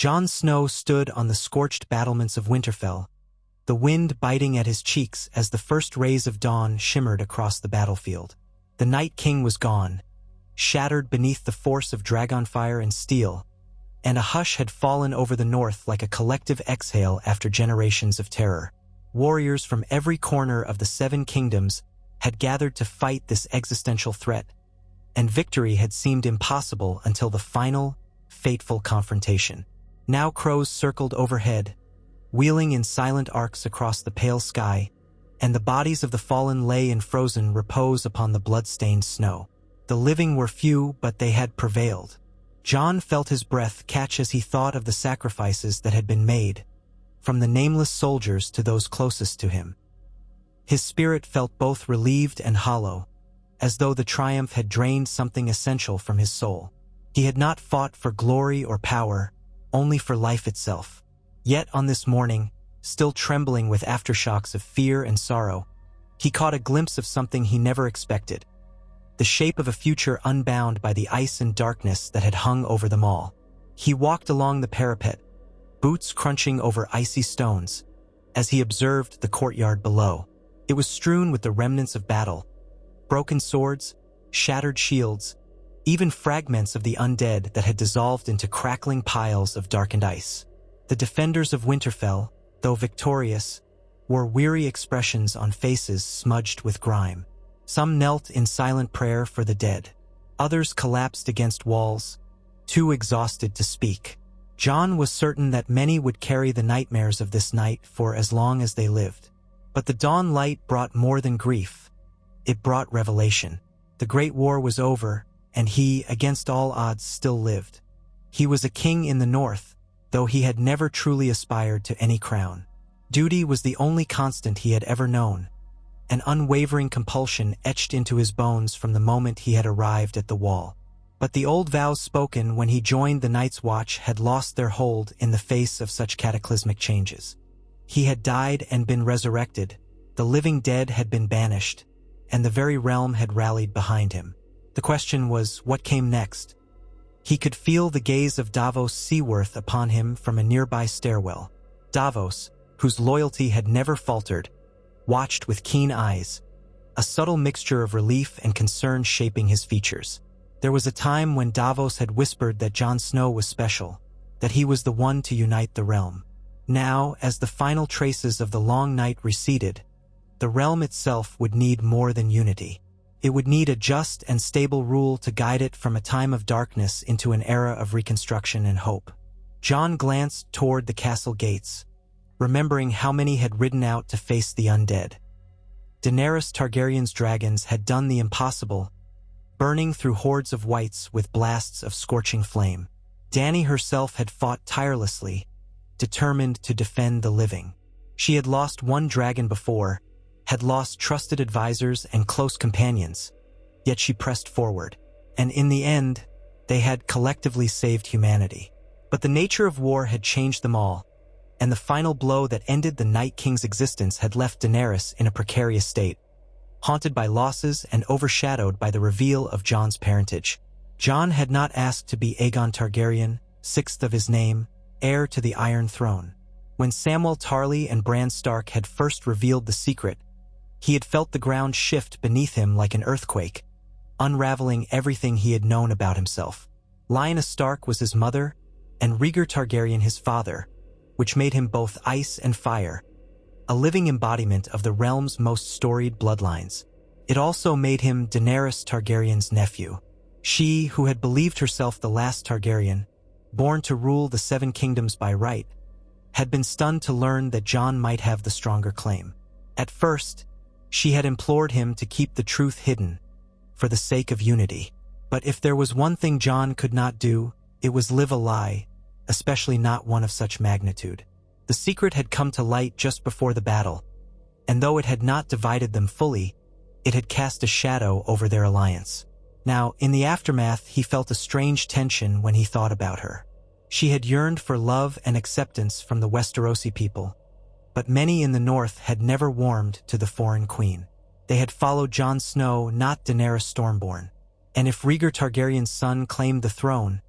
Jon Snow stood on the scorched battlements of Winterfell, the wind biting at his cheeks as the first rays of dawn shimmered across the battlefield. The Night King was gone, shattered beneath the force of dragonfire and steel, and a hush had fallen over the north like a collective exhale after generations of terror. Warriors from every corner of the Seven Kingdoms had gathered to fight this existential threat, and victory had seemed impossible until the final, fateful confrontation. Now crows circled overhead, wheeling in silent arcs across the pale sky, and the bodies of the fallen lay in frozen repose upon the blood-stained snow. The living were few, but they had prevailed. Jon felt his breath catch as he thought of the sacrifices that had been made, from the nameless soldiers to those closest to him. His spirit felt both relieved and hollow, as though the triumph had drained something essential from his soul. He had not fought for glory or power, only for life itself. Yet on this morning, still trembling with aftershocks of fear and sorrow, he caught a glimpse of something he never expected, the shape of a future unbound by the ice and darkness that had hung over them all. He walked along the parapet, boots crunching over icy stones, as he observed the courtyard below. It was strewn with the remnants of battle, broken swords, shattered shields, even fragments of the undead that had dissolved into crackling piles of darkened ice. The defenders of Winterfell, though victorious, wore weary expressions on faces smudged with grime. Some knelt in silent prayer for the dead. Others collapsed against walls, too exhausted to speak. Jon was certain that many would carry the nightmares of this night for as long as they lived. But the dawn light brought more than grief. It brought revelation. The Great War was over, and he, against all odds, still lived. He was a king in the north, though he had never truly aspired to any crown. Duty was the only constant he had ever known, an unwavering compulsion etched into his bones from the moment he had arrived at the wall. But the old vows spoken when he joined the Night's Watch had lost their hold in the face of such cataclysmic changes. He had died and been resurrected, the living dead had been banished, and the very realm had rallied behind him. The question was, what came next? He could feel the gaze of Davos Seaworth upon him from a nearby stairwell. Davos, whose loyalty had never faltered, watched with keen eyes, a subtle mixture of relief and concern shaping his features. There was a time when Davos had whispered that Jon Snow was special, that he was the one to unite the realm. Now, as the final traces of the long night receded, the realm itself would need more than unity. It would need a just and stable rule to guide it from a time of darkness into an era of reconstruction and hope. Jon glanced toward the castle gates, remembering how many had ridden out to face the undead. Daenerys Targaryen's dragons had done the impossible, burning through hordes of wights with blasts of scorching flame. Dany herself had fought tirelessly, determined to defend the living. She had lost one dragon before, had lost trusted advisors and close companions, yet she pressed forward, and in the end, they had collectively saved humanity. But the nature of war had changed them all, and the final blow that ended the Night King's existence had left Daenerys in a precarious state, haunted by losses and overshadowed by the reveal of Jon's parentage. Jon had not asked to be Aegon Targaryen, sixth of his name, heir to the Iron Throne. When Samwell Tarly and Bran Stark had first revealed the secret, he had felt the ground shift beneath him like an earthquake, unraveling everything he had known about himself. Lyanna Stark was his mother, and Rhaegar Targaryen his father, which made him both ice and fire, a living embodiment of the realm's most storied bloodlines. It also made him Daenerys Targaryen's nephew. She, who had believed herself the last Targaryen, born to rule the Seven Kingdoms by right, had been stunned to learn that Jon might have the stronger claim. At first, she had implored him to keep the truth hidden, for the sake of unity. But if there was one thing Jon could not do, it was live a lie, especially not one of such magnitude. The secret had come to light just before the battle, and though it had not divided them fully, it had cast a shadow over their alliance. Now, in the aftermath, he felt a strange tension when he thought about her. She had yearned for love and acceptance from the Westerosi people, but many in the north had never warmed to the foreign queen. They had followed Jon Snow, not Daenerys Stormborn. And if Rhaegar Targaryen's son claimed the throne,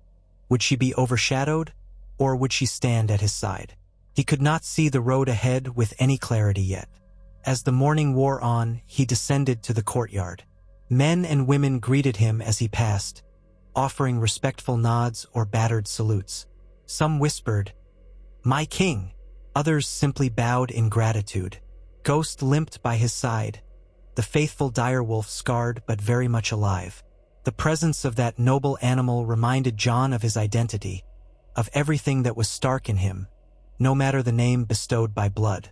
would she be overshadowed, or would she stand at his side? He could not see the road ahead with any clarity yet. As the morning wore on, he descended to the courtyard. Men and women greeted him as he passed, offering respectful nods or battered salutes. Some whispered, "My king!" Others simply bowed in gratitude. Ghost limped by his side, the faithful direwolf scarred but very much alive. The presence of that noble animal reminded John of his identity, of everything that was Stark in him, no matter the name bestowed by blood.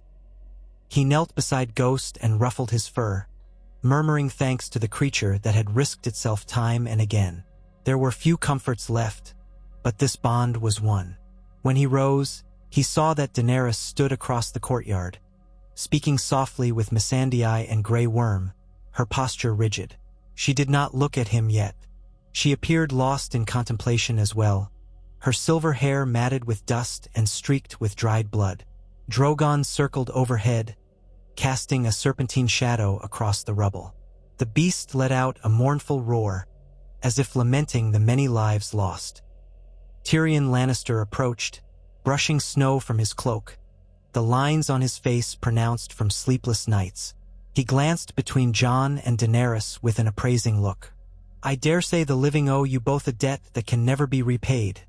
He knelt beside Ghost and ruffled his fur, murmuring thanks to the creature that had risked itself time and again. There were few comforts left, but this bond was one. When he rose, he saw that Daenerys stood across the courtyard, speaking softly with Missandei and Grey Worm, her posture rigid. She did not look at him yet. She appeared lost in contemplation as well, her silver hair matted with dust and streaked with dried blood. Drogon circled overhead, casting a serpentine shadow across the rubble. The beast let out a mournful roar, as if lamenting the many lives lost. Tyrion Lannister approached, brushing snow from his cloak, the lines on his face pronounced from sleepless nights. He glanced between Jon and Daenerys with an appraising look. "I dare say the living owe you both a debt that can never be repaid,"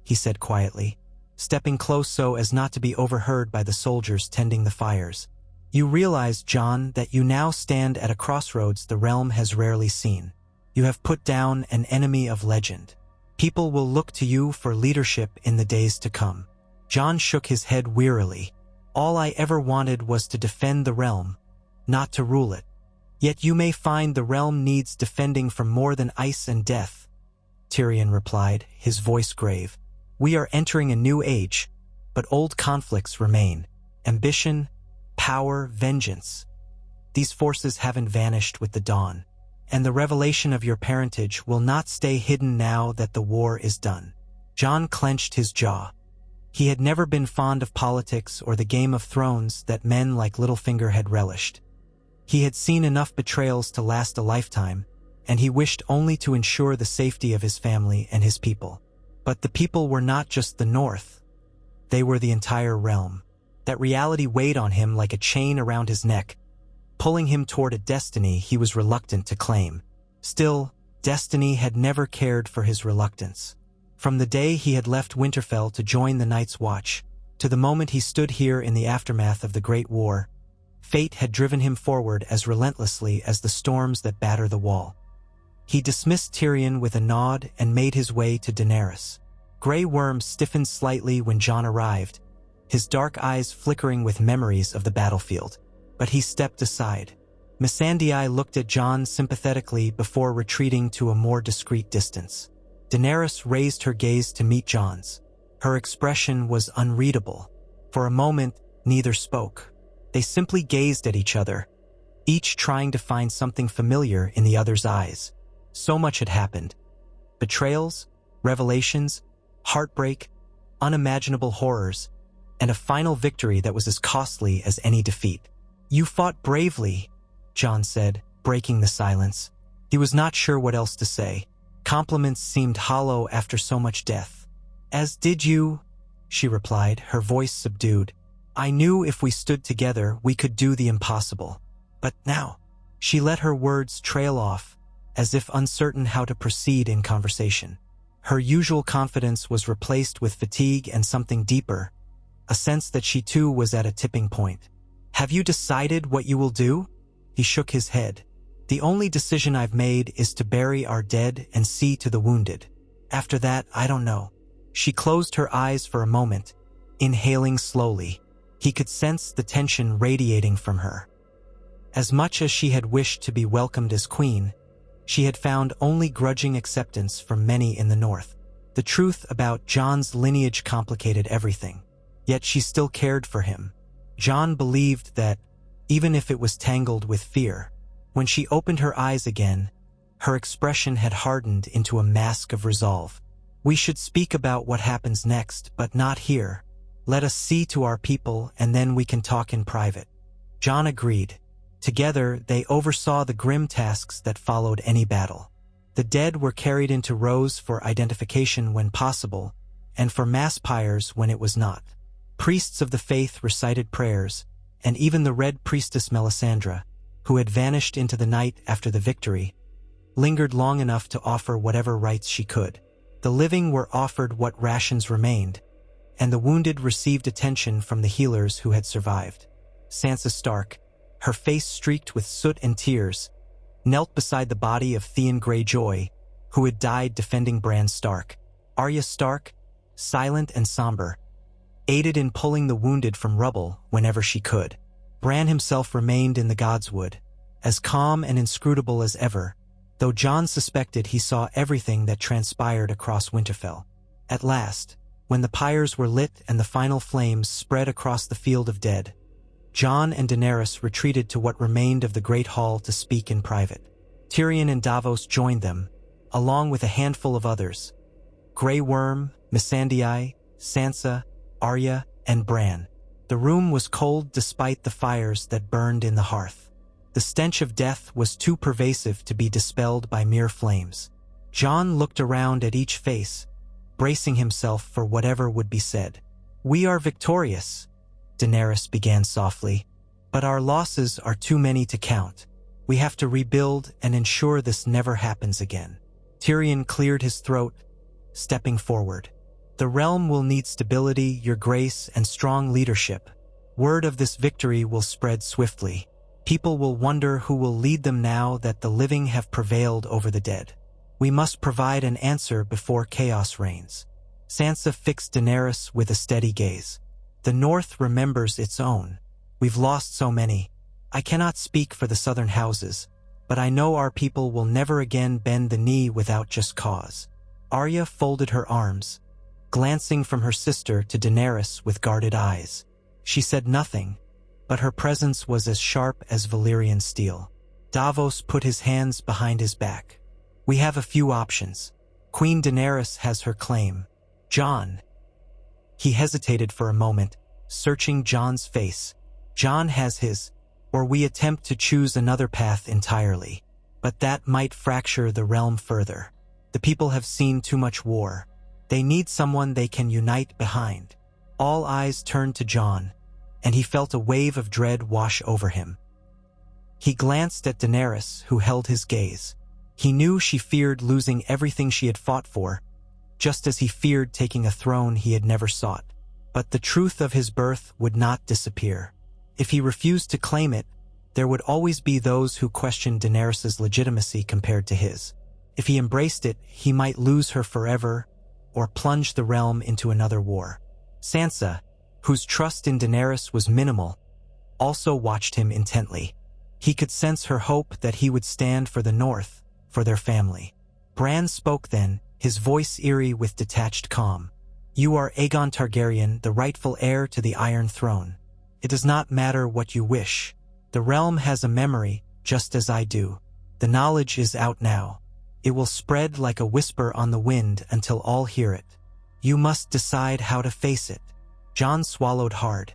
he said quietly, stepping close so as not to be overheard by the soldiers tending the fires. "You realize, Jon, that you now stand at a crossroads the realm has rarely seen. You have put down an enemy of legend. People will look to you for leadership in the days to come." Jon shook his head wearily. "All I ever wanted was to defend the realm, not to rule it. Yet you may find the realm needs defending from more than ice and death," Tyrion replied, his voice grave. "We are entering a new age, but old conflicts remain. Ambition, power, vengeance. These forces haven't vanished with the dawn, and the revelation of your parentage will not stay hidden now that the war is done." Jon clenched his jaw. He had never been fond of politics or the Game of Thrones that men like Littlefinger had relished. He had seen enough betrayals to last a lifetime, and he wished only to ensure the safety of his family and his people. But the people were not just the North. They were the entire realm. That reality weighed on him like a chain around his neck, pulling him toward a destiny he was reluctant to claim. Still, destiny had never cared for his reluctance. From the day he had left Winterfell to join the Night's Watch, to the moment he stood here in the aftermath of the Great War, fate had driven him forward as relentlessly as the storms that batter the wall. He dismissed Tyrion with a nod and made his way to Daenerys. Grey Worm stiffened slightly when Jon arrived, his dark eyes flickering with memories of the battlefield. But he stepped aside. Missandei looked at Jon sympathetically before retreating to a more discreet distance. Daenerys raised her gaze to meet Jon's. Her expression was unreadable. For a moment, neither spoke. They simply gazed at each other, each trying to find something familiar in the other's eyes. So much had happened. Betrayals, revelations, heartbreak, unimaginable horrors, and a final victory that was as costly as any defeat. "You fought bravely," Jon said, breaking the silence. He was not sure what else to say. Compliments seemed hollow after so much death. "As did you," she replied, her voice subdued. "I knew if we stood together we could do the impossible. But now," she let her words trail off, as if uncertain how to proceed in conversation. Her usual confidence was replaced with fatigue and something deeper, a sense that she too was at a tipping point. "Have you decided what you will do?" He shook his head. "The only decision I've made is to bury our dead and see to the wounded. After that, I don't know." She closed her eyes for a moment, inhaling slowly. He could sense the tension radiating from her. As much as she had wished to be welcomed as queen, she had found only grudging acceptance from many in the North. The truth about Jon's lineage complicated everything. Yet she still cared for him. Jon believed that, even if it was tangled with fear, when she opened her eyes again, her expression had hardened into a mask of resolve. "We should speak about what happens next, but not here. Let us see to our people, and then we can talk in private." Jon agreed. Together, they oversaw the grim tasks that followed any battle. The dead were carried into rows for identification when possible, and for mass pyres when it was not. Priests of the faith recited prayers, and even the Red Priestess Melisandre, who had vanished into the night after the victory, lingered long enough to offer whatever rites she could. The living were offered what rations remained, and the wounded received attention from the healers who had survived. Sansa Stark, her face streaked with soot and tears, knelt beside the body of Theon Greyjoy, who had died defending Bran Stark. Arya Stark, silent and somber, aided in pulling the wounded from rubble whenever she could. Bran himself remained in the Godswood, as calm and inscrutable as ever, though Jon suspected he saw everything that transpired across Winterfell. At last, when the pyres were lit and the final flames spread across the field of dead, Jon and Daenerys retreated to what remained of the Great Hall to speak in private. Tyrion and Davos joined them, along with a handful of others: Grey Worm, Missandei, Sansa, Arya, and Bran. The room was cold despite the fires that burned in the hearth. The stench of death was too pervasive to be dispelled by mere flames. Jon looked around at each face, bracing himself for whatever would be said. "We are victorious," Daenerys began softly, "but our losses are too many to count. We have to rebuild and ensure this never happens again." Tyrion cleared his throat, stepping forward. "The realm will need stability, your grace, and strong leadership. Word of this victory will spread swiftly. People will wonder who will lead them now that the living have prevailed over the dead. We must provide an answer before chaos reigns." Sansa fixed Daenerys with a steady gaze. "The North remembers its own. We've lost so many. I cannot speak for the southern houses, but I know our people will never again bend the knee without just cause." Arya folded her arms, glancing from her sister to Daenerys with guarded eyes. She said nothing, but her presence was as sharp as Valyrian steel. Davos put his hands behind his back. "We have a few options. Queen Daenerys has her claim. Jon—" He hesitated for a moment, searching Jon's face. "Jon has his, or we attempt to choose another path entirely. But that might fracture the realm further. The people have seen too much war. They need someone they can unite behind." All eyes turned to Jon, and he felt a wave of dread wash over him. He glanced at Daenerys, who held his gaze. He knew she feared losing everything she had fought for, just as he feared taking a throne he had never sought. But the truth of his birth would not disappear. If he refused to claim it, there would always be those who questioned Daenerys' legitimacy compared to his. If he embraced it, he might lose her forever, or plunge the realm into another war. Sansa, whose trust in Daenerys was minimal, also watched him intently. He could sense her hope that he would stand for the North, for their family. Bran spoke then, his voice eerie with detached calm. "You are Aegon Targaryen, the rightful heir to the Iron Throne. It does not matter what you wish. The realm has a memory, just as I do. The knowledge is out now. It will spread like a whisper on the wind until all hear it. You must decide how to face it." Jon swallowed hard.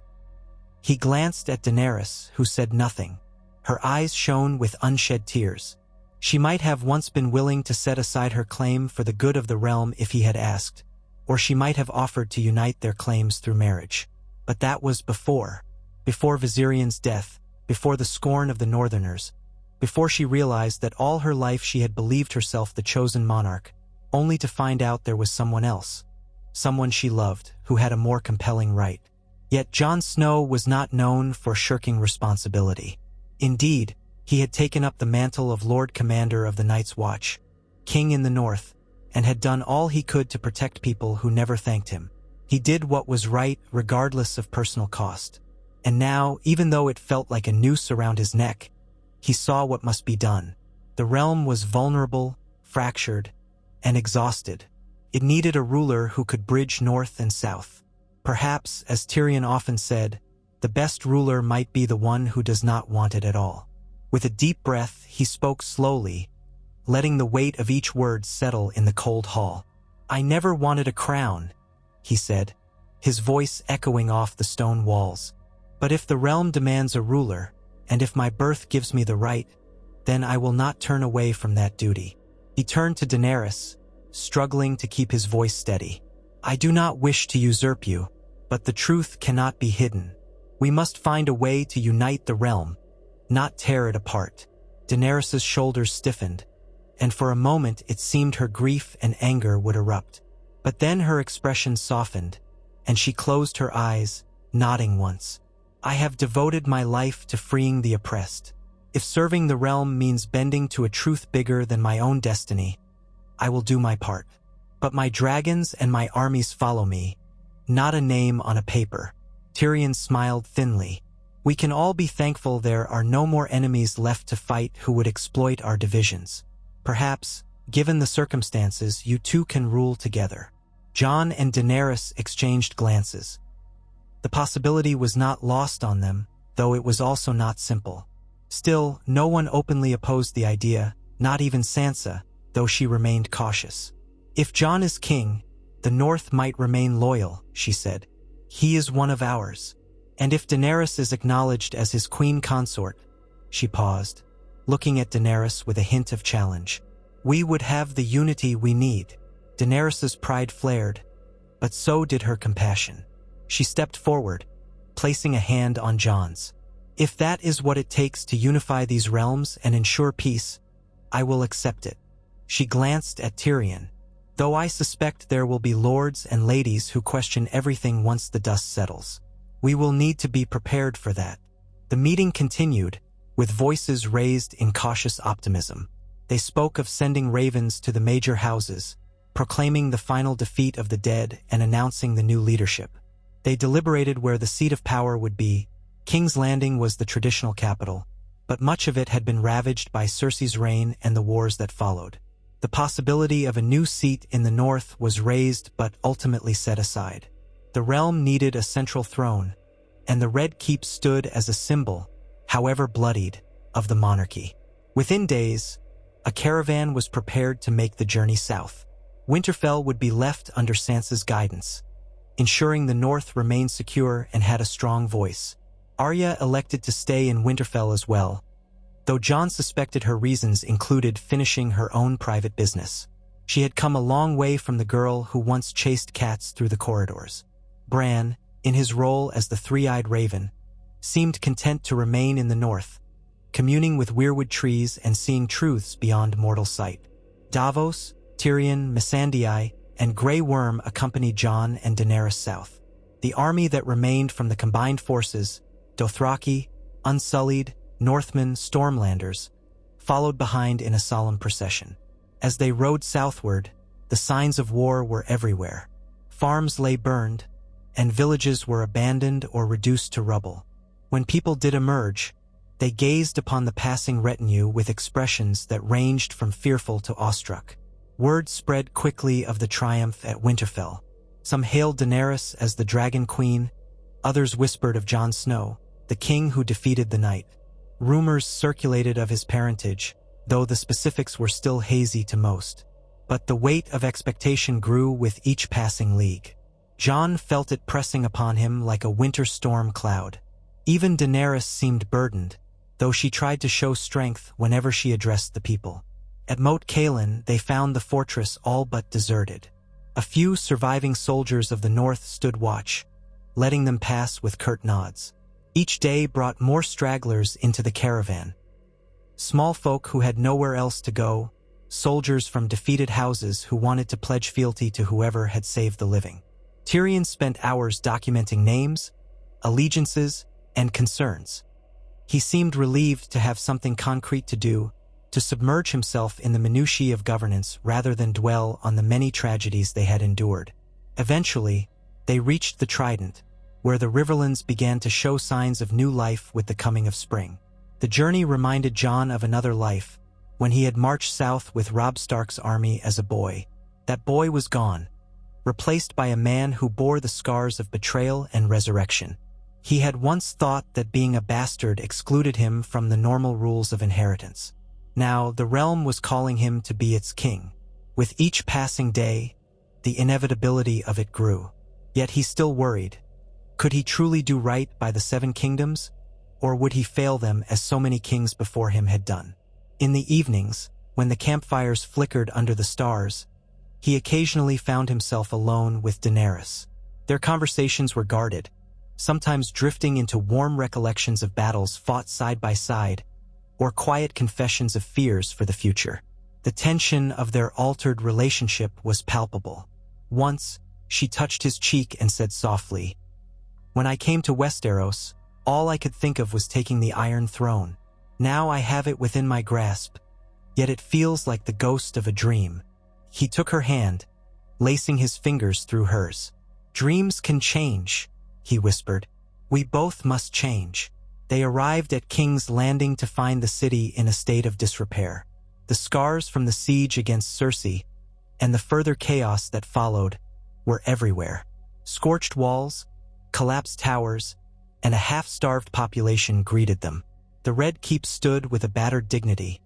He glanced at Daenerys, who said nothing. Her eyes shone with unshed tears. She might have once been willing to set aside her claim for the good of the realm if he had asked, or she might have offered to unite their claims through marriage. But that was before Viserion's death, before the scorn of the Northerners, before she realized that all her life she had believed herself the chosen monarch, only to find out there was someone else, someone she loved, who had a more compelling right. Yet Jon Snow was not known for shirking responsibility. Indeed, he had taken up the mantle of Lord Commander of the Night's Watch, King in the North, and had done all he could to protect people who never thanked him. He did what was right regardless of personal cost. And now, even though it felt like a noose around his neck, he saw what must be done. The realm was vulnerable, fractured, and exhausted. It needed a ruler who could bridge north and south. Perhaps, as Tyrion often said, the best ruler might be the one who does not want it at all. With a deep breath, he spoke slowly, letting the weight of each word settle in the cold hall. "I never wanted a crown," he said, his voice echoing off the stone walls. "But if the realm demands a ruler, and if my birth gives me the right, then I will not turn away from that duty." He turned to Daenerys, struggling to keep his voice steady. I do not wish to usurp you, but the truth cannot be hidden. We must find a way to unite the realm, not tear it apart." Daenerys's shoulders stiffened, and for a moment it seemed her grief and anger would erupt. But then her expression softened, and she closed her eyes, nodding once. "I have devoted my life to freeing the oppressed. If serving the realm means bending to a truth bigger than my own destiny, I will do my part. But my dragons and my armies follow me, not a name on a paper." Tyrion smiled thinly. "We can all be thankful there are no more enemies left to fight who would exploit our divisions. Perhaps, given the circumstances, you two can rule together." Jon and Daenerys exchanged glances. The possibility was not lost on them, though it was also not simple. Still, no one openly opposed the idea, not even Sansa, though she remained cautious. "If Jon is king, the North might remain loyal," she said. "He is one of ours. And if Daenerys is acknowledged as his queen consort," she paused, looking at Daenerys with a hint of challenge, "we would have the unity we need." Daenerys's pride flared, but so did her compassion. She stepped forward, placing a hand on Jon's. "If that is what it takes to unify these realms and ensure peace, I will accept it." She glanced at Tyrion. "Though I suspect there will be lords and ladies who question everything once the dust settles. We will need to be prepared for that." The meeting continued, with voices raised in cautious optimism. They spoke of sending ravens to the major houses, proclaiming the final defeat of the dead and announcing the new leadership. They deliberated where the seat of power would be. King's Landing was the traditional capital, but much of it had been ravaged by Cersei's reign and the wars that followed. The possibility of a new seat in the north was raised but ultimately set aside. The realm needed a central throne, and the Red Keep stood as a symbol, however bloodied, of the monarchy. Within days, a caravan was prepared to make the journey south. Winterfell would be left under Sansa's guidance, ensuring the north remained secure and had a strong voice. Arya elected to stay in Winterfell as well, though Jon suspected her reasons included finishing her own private business. She had come a long way from the girl who once chased cats through the corridors. Bran, in his role as the three-eyed raven, seemed content to remain in the north, communing with weirwood trees and seeing truths beyond mortal sight. Davos, Tyrion, Missandei, and Grey Worm accompanied Jon and Daenerys south. The army that remained from the combined forces, Dothraki, Unsullied, Northmen, Stormlanders, followed behind in a solemn procession. As they rode southward, the signs of war were everywhere. Farms lay burned, and villages were abandoned or reduced to rubble. When people did emerge, they gazed upon the passing retinue with expressions that ranged from fearful to awestruck. Word spread quickly of the triumph at Winterfell. Some hailed Daenerys as the Dragon Queen, others whispered of Jon Snow, the king who defeated the night. Rumors circulated of his parentage, though the specifics were still hazy to most. But the weight of expectation grew with each passing league. Jon felt it pressing upon him like a winter storm cloud. Even Daenerys seemed burdened, though she tried to show strength whenever she addressed the people. At Moat Cailin, they found the fortress all but deserted. A few surviving soldiers of the north stood watch, letting them pass with curt nods. Each day brought more stragglers into the caravan. Small folk who had nowhere else to go, soldiers from defeated houses who wanted to pledge fealty to whoever had saved the living. Tyrion spent hours documenting names, allegiances, and concerns. He seemed relieved to have something concrete to do, to submerge himself in the minutiae of governance rather than dwell on the many tragedies they had endured. Eventually, they reached the Trident, where the Riverlands began to show signs of new life with the coming of spring. The journey reminded Jon of another life, when he had marched south with Robb Stark's army as a boy. That boy was gone, replaced by a man who bore the scars of betrayal and resurrection. He had once thought that being a bastard excluded him from the normal rules of inheritance. Now the realm was calling him to be its king. With each passing day, the inevitability of it grew. Yet he still worried. Could he truly do right by the Seven Kingdoms, or would he fail them as so many kings before him had done? In the evenings, when the campfires flickered under the stars, He occasionally found himself alone with Daenerys. Their conversations were guarded, sometimes drifting into warm recollections of battles fought side by side, or quiet confessions of fears for the future. The tension of their altered relationship was palpable. Once, she touched his cheek and said softly, "When I came to Westeros, all I could think of was taking the Iron Throne. Now I have it within my grasp, yet it feels like the ghost of a dream." He took her hand, lacing his fingers through hers. "Dreams can change," he whispered. "We both must change." They arrived at King's Landing to find the city in a state of disrepair. The scars from the siege against Cersei, and the further chaos that followed, were everywhere. Scorched walls, collapsed towers, and a half-starved population greeted them. The Red Keep stood with a battered dignity.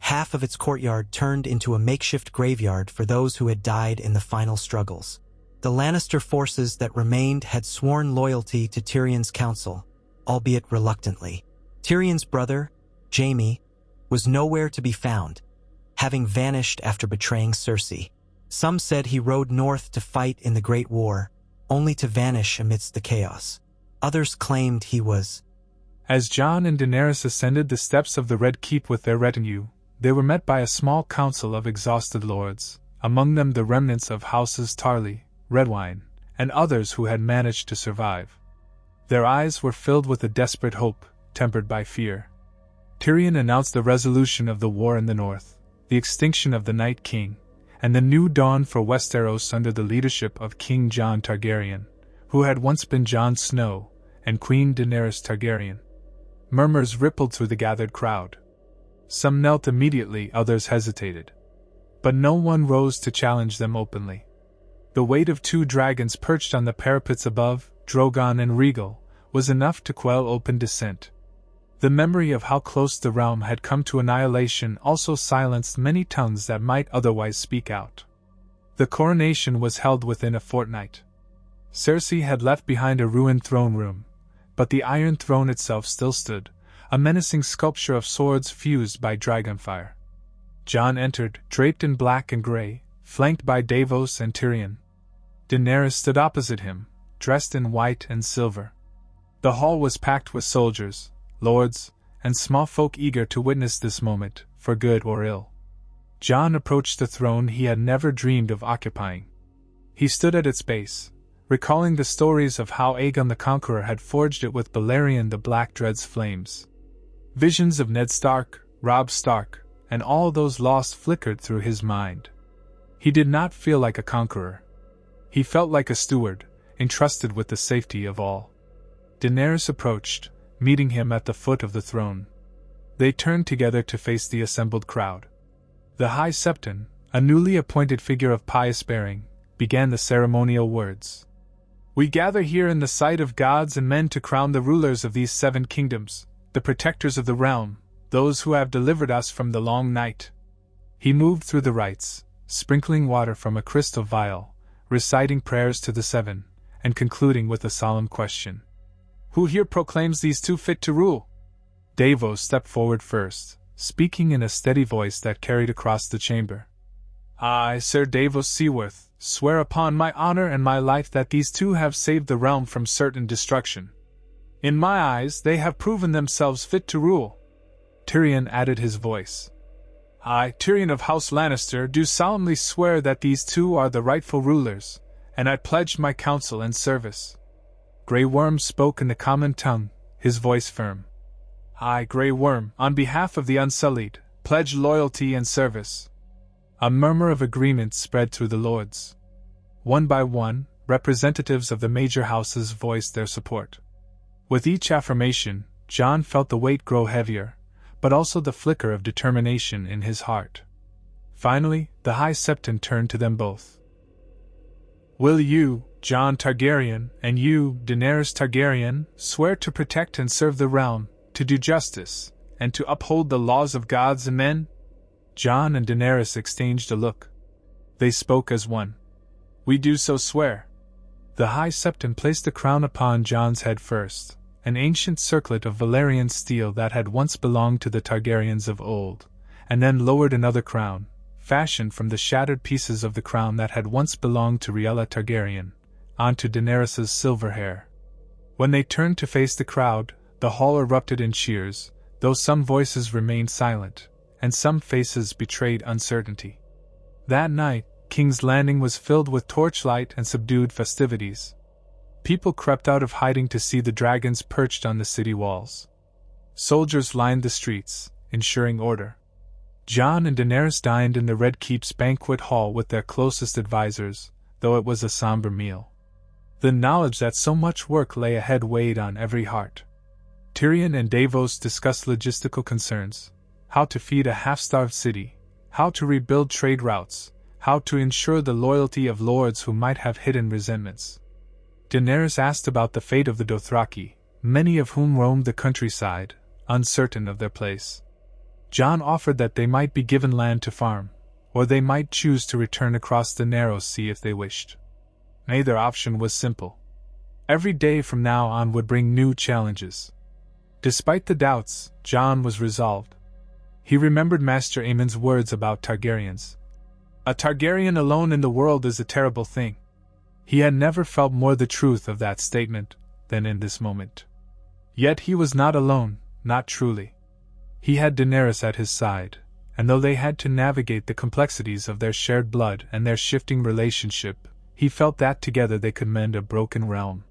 Half of its courtyard turned into a makeshift graveyard for those who had died in the final struggles. The Lannister forces that remained had sworn loyalty to Tyrion's council, albeit reluctantly. Tyrion's brother, Jaime, was nowhere to be found, having vanished after betraying Cersei. Some said he rode north to fight in the Great War, only to vanish amidst the chaos. Others claimed he was. As Jon and Daenerys ascended the steps of the Red Keep with their retinue, they were met by a small council of exhausted lords, among them the remnants of houses Tarly, Redwyne, and others who had managed to survive. Their eyes were filled with a desperate hope, tempered by fear. Tyrion announced the resolution of the war in the north, the extinction of the Night King, and the new dawn for Westeros under the leadership of King Jon Targaryen, who had once been Jon Snow, and Queen Daenerys Targaryen. Murmurs rippled through the gathered crowd. Some knelt immediately, others hesitated. But no one rose to challenge them openly. The weight of 2 dragons perched on the parapets above, Drogon and Rhaegal, was enough to quell open dissent. The memory of how close the realm had come to annihilation also silenced many tongues that might otherwise speak out. The coronation was held within a fortnight. Cersei had left behind a ruined throne room, but the Iron Throne itself still stood, a menacing sculpture of swords fused by dragonfire. Jon entered, draped in black and grey, flanked by Davos and Tyrion. Daenerys stood opposite him, dressed in white and silver. The hall was packed with soldiers, lords, and small folk eager to witness this moment, for good or ill. Jon approached the throne he had never dreamed of occupying. He stood at its base, recalling the stories of how Aegon the Conqueror had forged it with Balerion the Black Dread's flames. Visions of Ned Stark, Robb Stark, and all those lost flickered through his mind. He did not feel like a conqueror. He felt like a steward, entrusted with the safety of all. Daenerys approached, meeting him at the foot of the throne. They turned together to face the assembled crowd. The High Septon, a newly appointed figure of pious bearing, began the ceremonial words. "We gather here in the sight of gods and men to crown the rulers of these 7 kingdoms, the protectors of the realm, those who have delivered us from the long night." He moved through the rites, sprinkling water from a crystal vial, reciting prayers to the 7, and concluding with a solemn question. "Who here proclaims these 2 fit to rule?" Davos stepped forward first, speaking in a steady voice that carried across the chamber. "I, Sir Davos Seaworth, swear upon my honor and my life that these 2 have saved the realm from certain destruction. In my eyes, they have proven themselves fit to rule." Tyrion added his voice. "I, Tyrion of House Lannister, do solemnly swear that these 2 are the rightful rulers, and I pledge my counsel and service." Grey Worm spoke in the common tongue, his voice firm. "I, Grey Worm, on behalf of the Unsullied, pledge loyalty and service." A murmur of agreement spread through the lords. One by one, representatives of the major houses voiced their support. With each affirmation, Jon felt the weight grow heavier, but also the flicker of determination in his heart. Finally, the High Septon turned to them both. "Will you, Jon Targaryen, and you, Daenerys Targaryen, swear to protect and serve the realm, to do justice, and to uphold the laws of gods and men?" Jon and Daenerys exchanged a look. They spoke as one. "We do so swear." The High Septon placed the crown upon Jon's head first, an ancient circlet of Valyrian steel that had once belonged to the Targaryens of old, and then lowered another crown, fashioned from the shattered pieces of the crown that had once belonged to Rhaella Targaryen, onto Daenerys's silver hair. When they turned to face the crowd, the hall erupted in cheers, though some voices remained silent, and some faces betrayed uncertainty. That night, King's Landing was filled with torchlight and subdued festivities. People crept out of hiding to see the dragons perched on the city walls. Soldiers lined the streets, ensuring order. Jon and Daenerys dined in the Red Keep's banquet hall with their closest advisors, though it was a somber meal. The knowledge that so much work lay ahead weighed on every heart. Tyrion and Davos discussed logistical concerns: how to feed a half-starved city, how to rebuild trade routes, how to ensure the loyalty of lords who might have hidden resentments. Daenerys asked about the fate of the Dothraki, many of whom roamed the countryside, uncertain of their place. Jon offered that they might be given land to farm, or they might choose to return across the narrow sea if they wished. Neither option was simple. Every day from now on would bring new challenges. Despite the doubts, Jon was resolved. He remembered Master Aemon's words about Targaryens. A Targaryen alone in the world is a terrible thing. He had never felt more the truth of that statement than in this moment. Yet he was not alone, not truly. He had Daenerys at his side, and though they had to navigate the complexities of their shared blood and their shifting relationship, he felt that together they could mend a broken realm.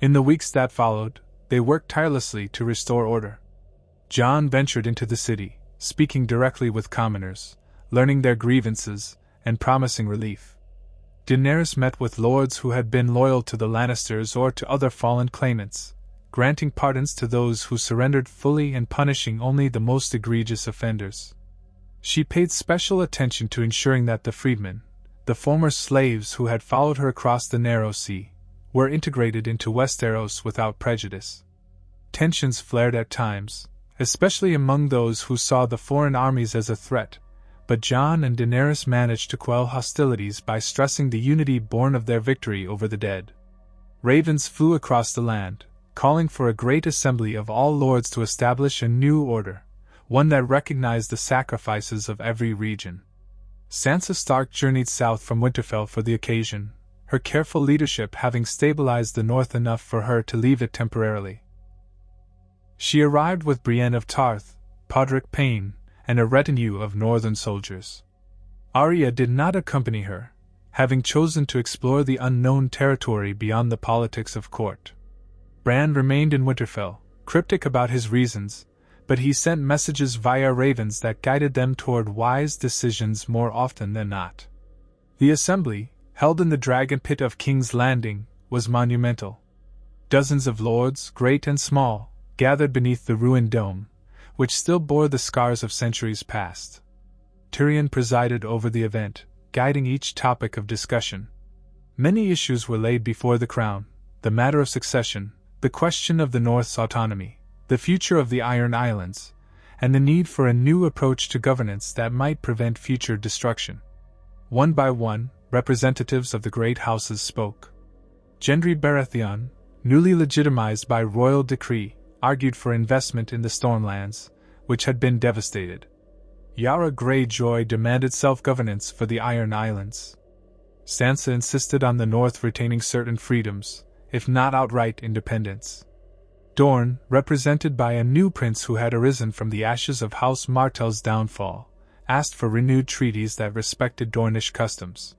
In the weeks that followed, they worked tirelessly to restore order. Jon ventured into the city, speaking directly with commoners, learning their grievances, and promising relief. Daenerys met with lords who had been loyal to the Lannisters or to other fallen claimants, granting pardons to those who surrendered fully and punishing only the most egregious offenders. She paid special attention to ensuring that the freedmen, the former slaves who had followed her across the narrow sea, were integrated into Westeros without prejudice. Tensions flared at times, especially among those who saw the foreign armies as a threat, but Jon and Daenerys managed to quell hostilities by stressing the unity born of their victory over the dead. Ravens flew across the land, calling for a great assembly of all lords to establish a new order, one that recognized the sacrifices of every region. Sansa Stark journeyed south from Winterfell for the occasion, her careful leadership having stabilized the north enough for her to leave it temporarily. She arrived with Brienne of Tarth, Podrick Payne, and a retinue of northern soldiers. Arya did not accompany her, having chosen to explore the unknown territory beyond the politics of court. Bran remained in Winterfell, cryptic about his reasons, but he sent messages via ravens that guided them toward wise decisions more often than not. The assembly, held in the Dragon Pit of King's Landing, was monumental. Dozens of lords, great and small, gathered beneath the ruined dome, which still bore the scars of centuries past. Tyrion presided over the event, guiding each topic of discussion. Many issues were laid before the crown: the matter of succession, the question of the North's autonomy, the future of the Iron Islands, and the need for a new approach to governance that might prevent future destruction. One by one, representatives of the great houses spoke. Gendry Baratheon, newly legitimized by royal decree, argued for investment in the Stormlands, which had been devastated. Yara Greyjoy demanded self-governance for the Iron Islands. Sansa insisted on the North retaining certain freedoms, if not outright independence. Dorne, represented by a new prince who had arisen from the ashes of House Martell's downfall, asked for renewed treaties that respected Dornish customs.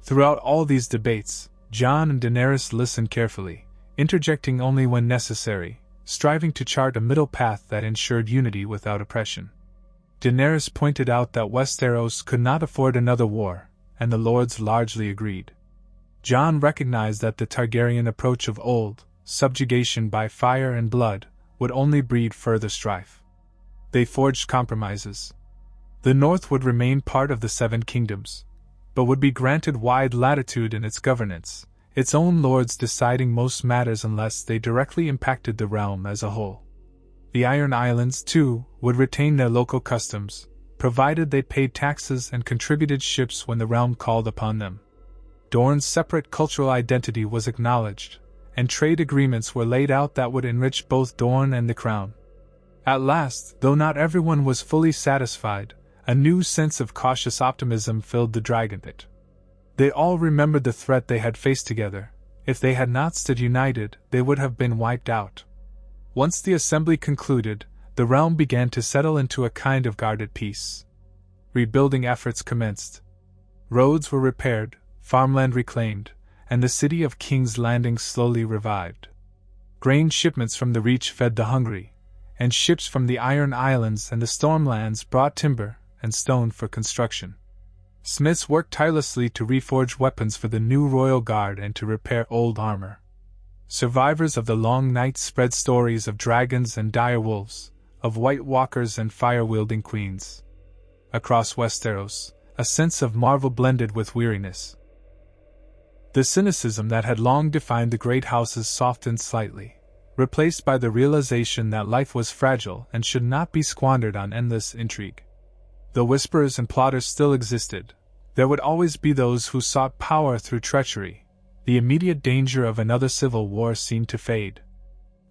Throughout all these debates, Jon and Daenerys listened carefully, interjecting only when necessary, striving to chart a middle path that ensured unity without oppression. Daenerys pointed out that Westeros could not afford another war, and the lords largely agreed. Jon recognized that the Targaryen approach of old, subjugation by fire and blood, would only breed further strife. They forged compromises. The North would remain part of the Seven Kingdoms, but would be granted wide latitude in its governance, its own lords deciding most matters unless they directly impacted the realm as a whole. The Iron Islands, too, would retain their local customs, provided they paid taxes and contributed ships when the realm called upon them. Dorne's separate cultural identity was acknowledged, and trade agreements were laid out that would enrich both Dorne and the crown. At last, though not everyone was fully satisfied, A new sense of cautious optimism filled the dragon pit. They all remembered the threat they had faced together. If they had not stood united, they would have been wiped out. Once the assembly concluded, the realm began to settle into a kind of guarded peace. Rebuilding efforts commenced. Roads were repaired, farmland reclaimed, and the city of King's Landing slowly revived. Grain shipments from the Reach fed the hungry, and ships from the Iron Islands and the Stormlands brought timber and stone for construction. Smiths worked tirelessly to reforge weapons for the new royal guard and to repair old armor. Survivors of the long night spread stories of dragons and dire wolves, of white walkers and fire-wielding queens. Across Westeros, a sense of marvel blended with weariness. The cynicism that had long defined the great houses softened slightly, replaced by the realization that life was fragile and should not be squandered on endless intrigue. Though whisperers and plotters still existed, there would always be those who sought power through treachery. The immediate danger of another civil war seemed to fade.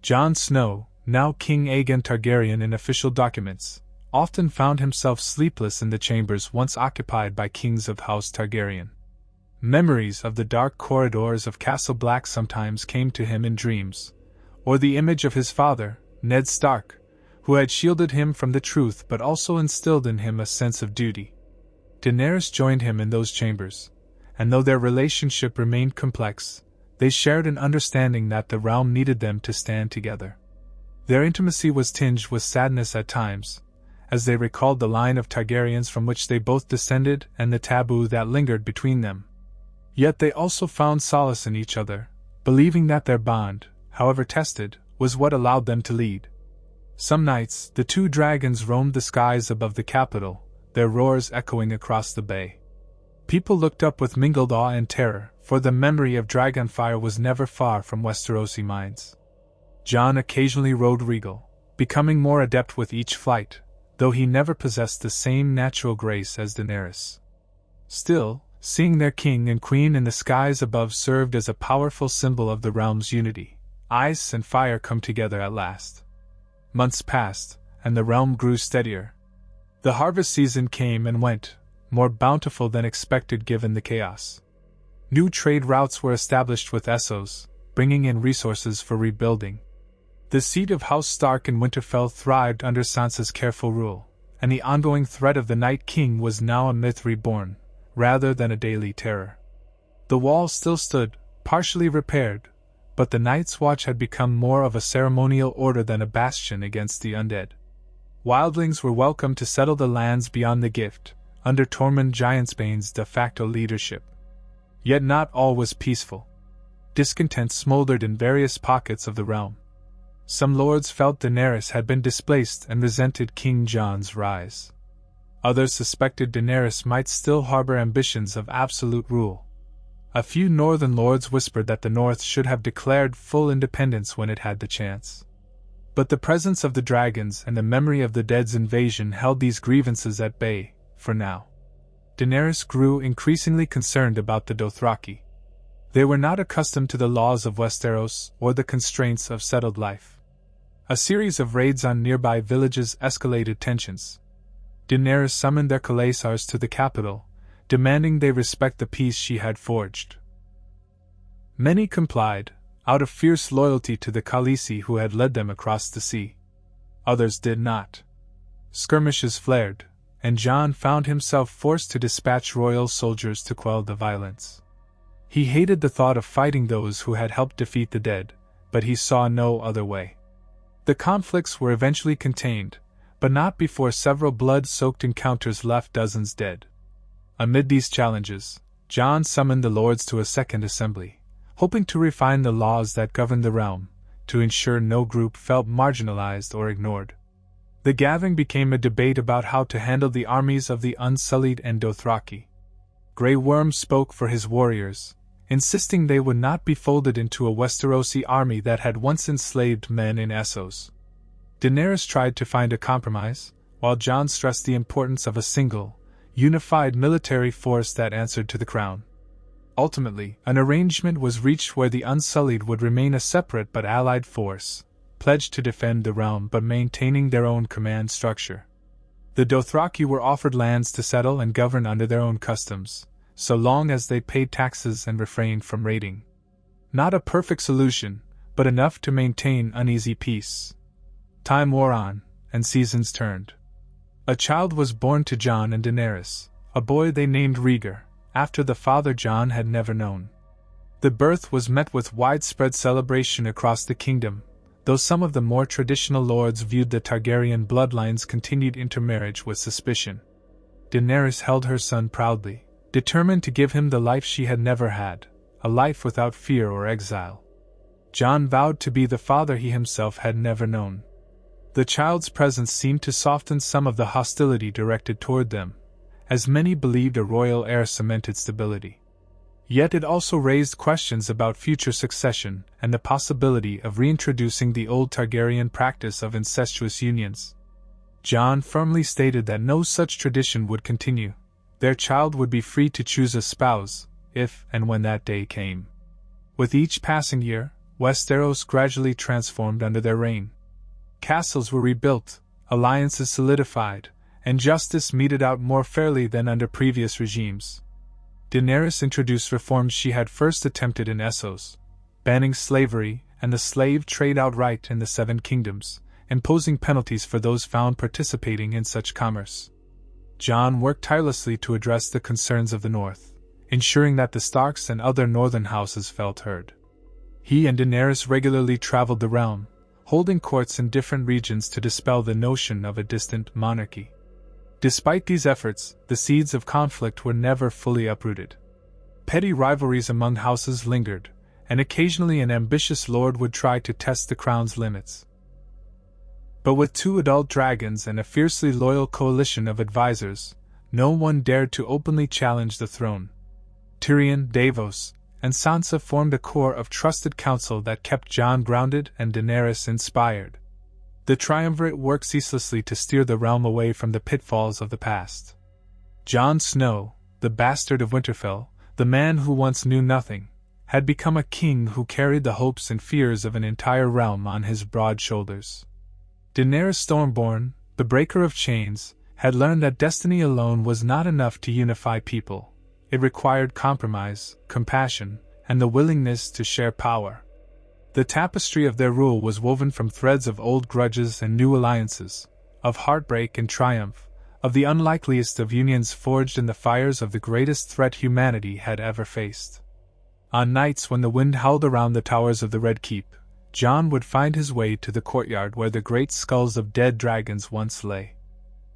Jon Snow, now King Aegon Targaryen in official documents, often found himself sleepless in the chambers once occupied by kings of House Targaryen. Memories of the dark corridors of Castle Black sometimes came to him in dreams, or the image of his father, Ned Stark, who had shielded him from the truth but also instilled in him a sense of duty. Daenerys joined him in those chambers, and though their relationship remained complex, they shared an understanding that the realm needed them to stand together. Their intimacy was tinged with sadness at times, as they recalled the line of Targaryens from which they both descended and the taboo that lingered between them. Yet they also found solace in each other, believing that their bond, however tested, was what allowed them to lead. Some nights, the two dragons roamed the skies above the capital, their roars echoing across the bay. People looked up with mingled awe and terror, for the memory of dragonfire was never far from Westerosi minds. Jon occasionally rode regal, becoming more adept with each flight, though he never possessed the same natural grace as Daenerys. Still, seeing their king and queen in the skies above served as a powerful symbol of the realm's unity. Ice and fire come together at last. Months passed, and the realm grew steadier. The harvest season came and went, more bountiful than expected given the chaos. New trade routes were established with Essos, bringing in resources for rebuilding. The seat of House Stark in Winterfell thrived under Sansa's careful rule, and the ongoing threat of the Night King was now a myth reborn, rather than a daily terror. The wall still stood, partially repaired, but the Night's Watch had become more of a ceremonial order than a bastion against the undead. Wildlings were welcome to settle the lands beyond the Gift, under Tormund Giantsbane's de facto leadership. Yet not all was peaceful. Discontent smoldered in various pockets of the realm. Some lords felt Daenerys had been displaced and resented King Jon's rise. Others suspected Daenerys might still harbor ambitions of absolute rule. A few northern lords whispered that the North should have declared full independence when it had the chance. But the presence of the dragons and the memory of the dead's invasion held these grievances at bay, for now. Daenerys grew increasingly concerned about the Dothraki. They were not accustomed to the laws of Westeros or the constraints of settled life. A series of raids on nearby villages escalated tensions. Daenerys summoned their Khalaisars to the capital, demanding they respect the peace she had forged. Many complied, out of fierce loyalty to the Khaleesi who had led them across the sea. Others did not. Skirmishes flared, and Jon found himself forced to dispatch royal soldiers to quell the violence. He hated the thought of fighting those who had helped defeat the dead, but he saw no other way. The conflicts were eventually contained, but not before several blood-soaked encounters left dozens dead. Amid these challenges, Jon summoned the lords to a second assembly, hoping to refine the laws that governed the realm, to ensure no group felt marginalized or ignored. The gathering became a debate about how to handle the armies of the Unsullied and Dothraki. Grey Worm spoke for his warriors, insisting they would not be folded into a Westerosi army that had once enslaved men in Essos. Daenerys tried to find a compromise, while Jon stressed the importance of a single, unified military force that answered to the crown. Ultimately, an arrangement was reached where the Unsullied would remain a separate but allied force, pledged to defend the realm but maintaining their own command structure. The Dothraki were offered lands to settle and govern under their own customs, so long as they paid taxes and refrained from raiding. Not a perfect solution, but enough to maintain uneasy peace. Time wore on, and seasons turned. A child was born to Jon and Daenerys, a boy they named Rhaegar, after the father Jon had never known. The birth was met with widespread celebration across the kingdom, though some of the more traditional lords viewed the Targaryen bloodline's continued intermarriage with suspicion. Daenerys held her son proudly, determined to give him the life she had never had, a life without fear or exile. Jon vowed to be the father he himself had never known. The child's presence seemed to soften some of the hostility directed toward them, as many believed a royal heir cemented stability. Yet it also raised questions about future succession and the possibility of reintroducing the old Targaryen practice of incestuous unions. Jon firmly stated that no such tradition would continue. Their child would be free to choose a spouse, if and when that day came. With each passing year, Westeros gradually transformed under their reign. Castles were rebuilt, alliances solidified, and justice meted out more fairly than under previous regimes. Daenerys introduced reforms she had first attempted in Essos, banning slavery and the slave trade outright in the Seven Kingdoms, imposing penalties for those found participating in such commerce. Jon worked tirelessly to address the concerns of the North, ensuring that the Starks and other northern houses felt heard. He and Daenerys regularly traveled the realm, holding courts in different regions to dispel the notion of a distant monarchy. Despite these efforts, the seeds of conflict were never fully uprooted. Petty rivalries among houses lingered, and occasionally an ambitious lord would try to test the crown's limits. But with 2 adult dragons and a fiercely loyal coalition of advisors, no one dared to openly challenge the throne. Tyrion, Davos, and Sansa formed a core of trusted counsel that kept Jon grounded and Daenerys inspired. The triumvirate worked ceaselessly to steer the realm away from the pitfalls of the past. Jon Snow, the bastard of Winterfell, the man who once knew nothing, had become a king who carried the hopes and fears of an entire realm on his broad shoulders. Daenerys Stormborn, the breaker of chains, had learned that destiny alone was not enough to unify people. It required compromise, compassion, and the willingness to share power. The tapestry of their rule was woven from threads of old grudges and new alliances, of heartbreak and triumph, of the unlikeliest of unions forged in the fires of the greatest threat humanity had ever faced. On nights when the wind howled around the towers of the Red Keep, Jon would find his way to the courtyard where the great skulls of dead dragons once lay.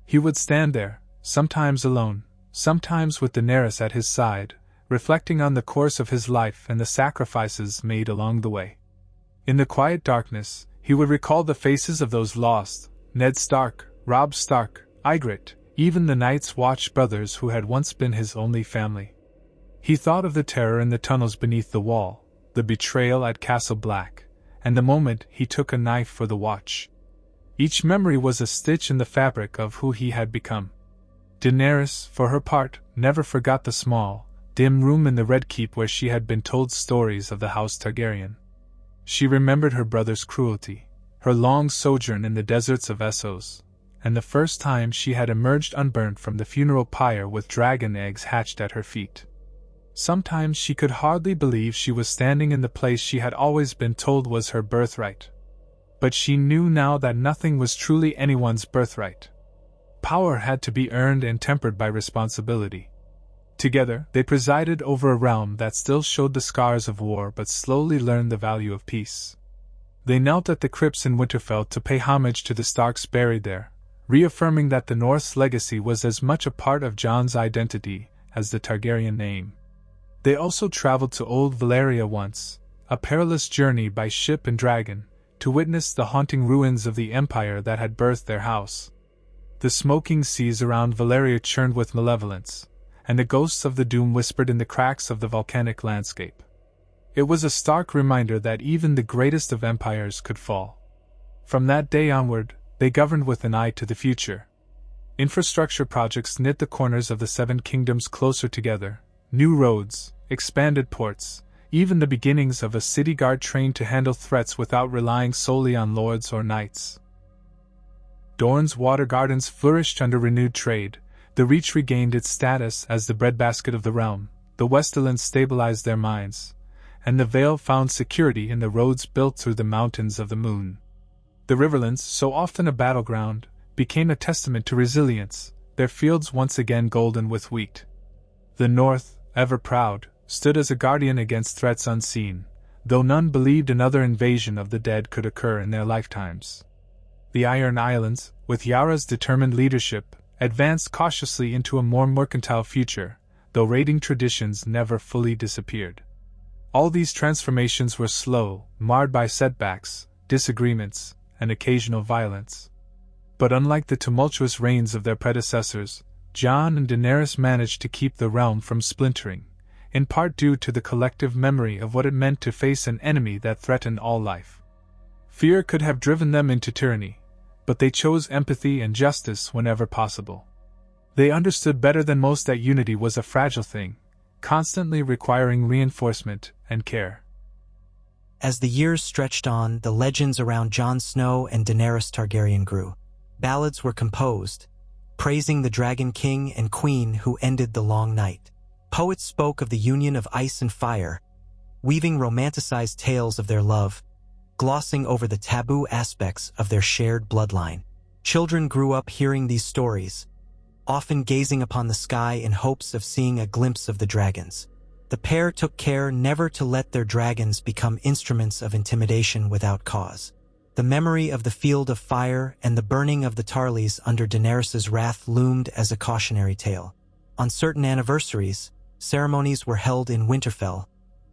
He would stand there, sometimes alone, sometimes with Daenerys at his side, reflecting on the course of his life and the sacrifices made along the way. In the quiet darkness, he would recall the faces of those lost, Ned Stark, Robb Stark, Ygritte, even the Night's Watch brothers who had once been his only family. He thought of the terror in the tunnels beneath the wall, the betrayal at Castle Black, and the moment he took a knife for the Watch. Each memory was a stitch in the fabric of who he had become. Daenerys, for her part, never forgot the small, dim room in the Red Keep where she had been told stories of the House Targaryen. She remembered her brother's cruelty, her long sojourn in the deserts of Essos, and the first time she had emerged unburnt from the funeral pyre with dragon eggs hatched at her feet. Sometimes she could hardly believe she was standing in the place she had always been told was her birthright. But she knew now that nothing was truly anyone's birthright. Power had to be earned and tempered by responsibility. Together, they presided over a realm that still showed the scars of war but slowly learned the value of peace. They knelt at the crypts in Winterfell to pay homage to the Starks buried there, reaffirming that the North's legacy was as much a part of Jon's identity as the Targaryen name. They also traveled to Old Valyria once, a perilous journey by ship and dragon, to witness the haunting ruins of the empire that had birthed their house. The smoking seas around Valyria churned with malevolence, and the ghosts of the doom whispered in the cracks of the volcanic landscape. It was a stark reminder that even the greatest of empires could fall. From that day onward, they governed with an eye to the future. Infrastructure projects knit the corners of the Seven Kingdoms closer together, new roads, expanded ports, even the beginnings of a city guard trained to handle threats without relying solely on lords or knights. Dorne's water gardens flourished under renewed trade, the Reach regained its status as the breadbasket of the realm, the Westerlands stabilized their minds, and the Vale found security in the roads built through the mountains of the moon. The Riverlands, so often a battleground, became a testament to resilience, their fields once again golden with wheat. The North, ever proud, stood as a guardian against threats unseen, though none believed another invasion of the dead could occur in their lifetimes. The Iron Islands, with Yara's determined leadership, advanced cautiously into a more mercantile future, though raiding traditions never fully disappeared. All these transformations were slow, marred by setbacks, disagreements, and occasional violence. But unlike the tumultuous reigns of their predecessors, Jon and Daenerys managed to keep the realm from splintering, in part due to the collective memory of what it meant to face an enemy that threatened all life. Fear could have driven them into tyranny, but they chose empathy and justice whenever possible. They understood better than most that unity was a fragile thing, constantly requiring reinforcement and care. As the years stretched on, the legends around Jon Snow and Daenerys Targaryen grew. Ballads were composed, praising the Dragon King and Queen who ended the long night. Poets spoke of the union of ice and fire, weaving romanticized tales of their love, glossing over the taboo aspects of their shared bloodline. Children grew up hearing these stories, often gazing upon the sky in hopes of seeing a glimpse of the dragons. The pair took care never to let their dragons become instruments of intimidation without cause. The memory of the field of fire and the burning of the Tarlys under Daenerys' wrath loomed as a cautionary tale. On certain anniversaries, ceremonies were held in Winterfell,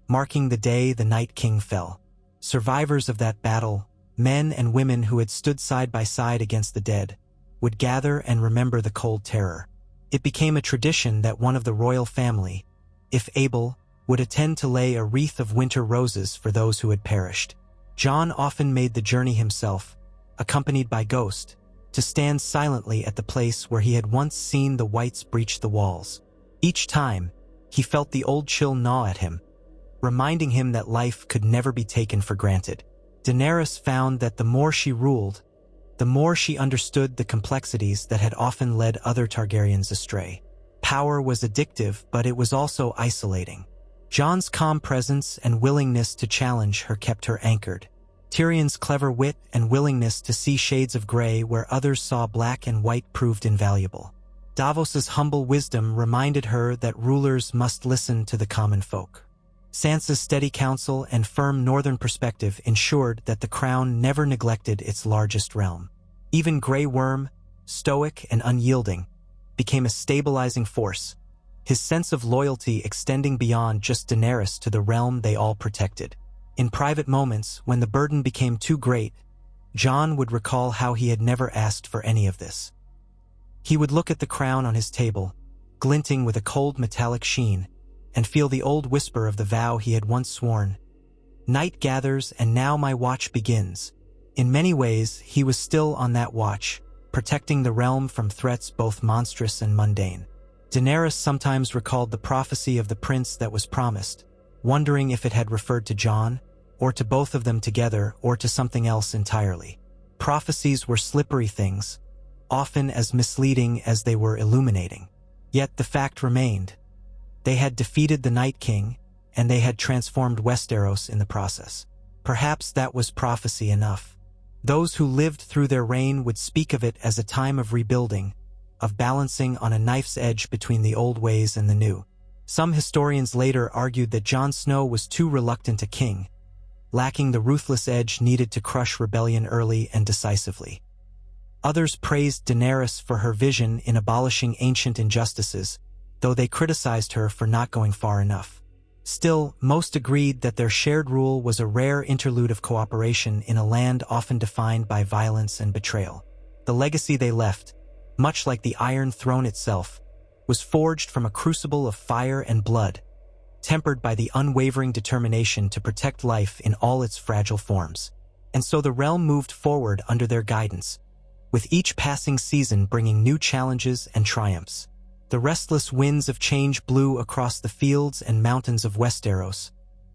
marking the day the Night King fell. Survivors of that battle, men and women who had stood side by side against the dead, would gather and remember the cold terror. It became a tradition that one of the royal family, if able, would attend to lay a wreath of winter roses for those who had perished. Jon often made the journey himself, accompanied by Ghost, to stand silently at the place where he had once seen the Whites breach the walls. Each time, he felt the old chill gnaw at him, reminding him that life could never be taken for granted. Daenerys found that the more she ruled, the more she understood the complexities that had often led other Targaryens astray. Power was addictive, but it was also isolating. Jon's calm presence and willingness to challenge her kept her anchored. Tyrion's clever wit and willingness to see shades of gray where others saw black and white proved invaluable. Davos's humble wisdom reminded her that rulers must listen to the common folk. Sansa's steady counsel and firm northern perspective ensured that the crown never neglected its largest realm. Even Grey Worm, stoic and unyielding, became a stabilizing force, his sense of loyalty extending beyond just Daenerys to the realm they all protected. In private moments, when the burden became too great, Jon would recall how he had never asked for any of this. He would look at the crown on his table, glinting with a cold metallic sheen, and feel the old whisper of the vow he had once sworn. Night gathers, and now my watch begins. In many ways, he was still on that watch, protecting the realm from threats both monstrous and mundane. Daenerys sometimes recalled the prophecy of the prince that was promised, wondering if it had referred to Jon, or to both of them together, or to something else entirely. Prophecies were slippery things, often as misleading as they were illuminating. Yet the fact remained. They had defeated the Night King, and they had transformed Westeros in the process. Perhaps that was prophecy enough. Those who lived through their reign would speak of it as a time of rebuilding, of balancing on a knife's edge between the old ways and the new. Some historians later argued that Jon Snow was too reluctant a king, lacking the ruthless edge needed to crush rebellion early and decisively. Others praised Daenerys for her vision in abolishing ancient injustices, though they criticized her for not going far enough. Still, most agreed that their shared rule was a rare interlude of cooperation in a land often defined by violence and betrayal. The legacy they left, much like the Iron Throne itself, was forged from a crucible of fire and blood, tempered by the unwavering determination to protect life in all its fragile forms. And so the realm moved forward under their guidance, with each passing season bringing new challenges and triumphs. The restless winds of change blew across the fields and mountains of Westeros,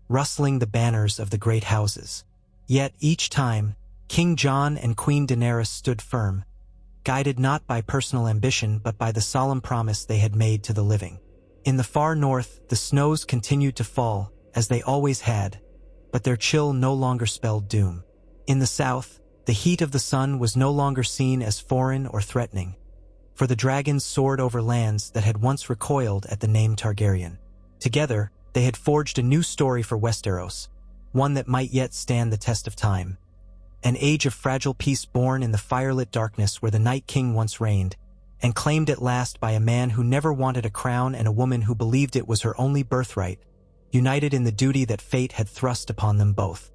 rustling the banners of the great houses. Yet each time, King Jon and Queen Daenerys stood firm, guided not by personal ambition but by the solemn promise they had made to the living. In the far north, the snows continued to fall, as they always had, but their chill no longer spelled doom. In the south, the heat of the sun was no longer seen as foreign or threatening, for the dragons soared over lands that had once recoiled at the name Targaryen. Together, they had forged a new story for Westeros, one that might yet stand the test of time. An age of fragile peace born in the firelit darkness where the Night King once reigned, and claimed at last by a man who never wanted a crown and a woman who believed it was her only birthright, united in the duty that fate had thrust upon them both.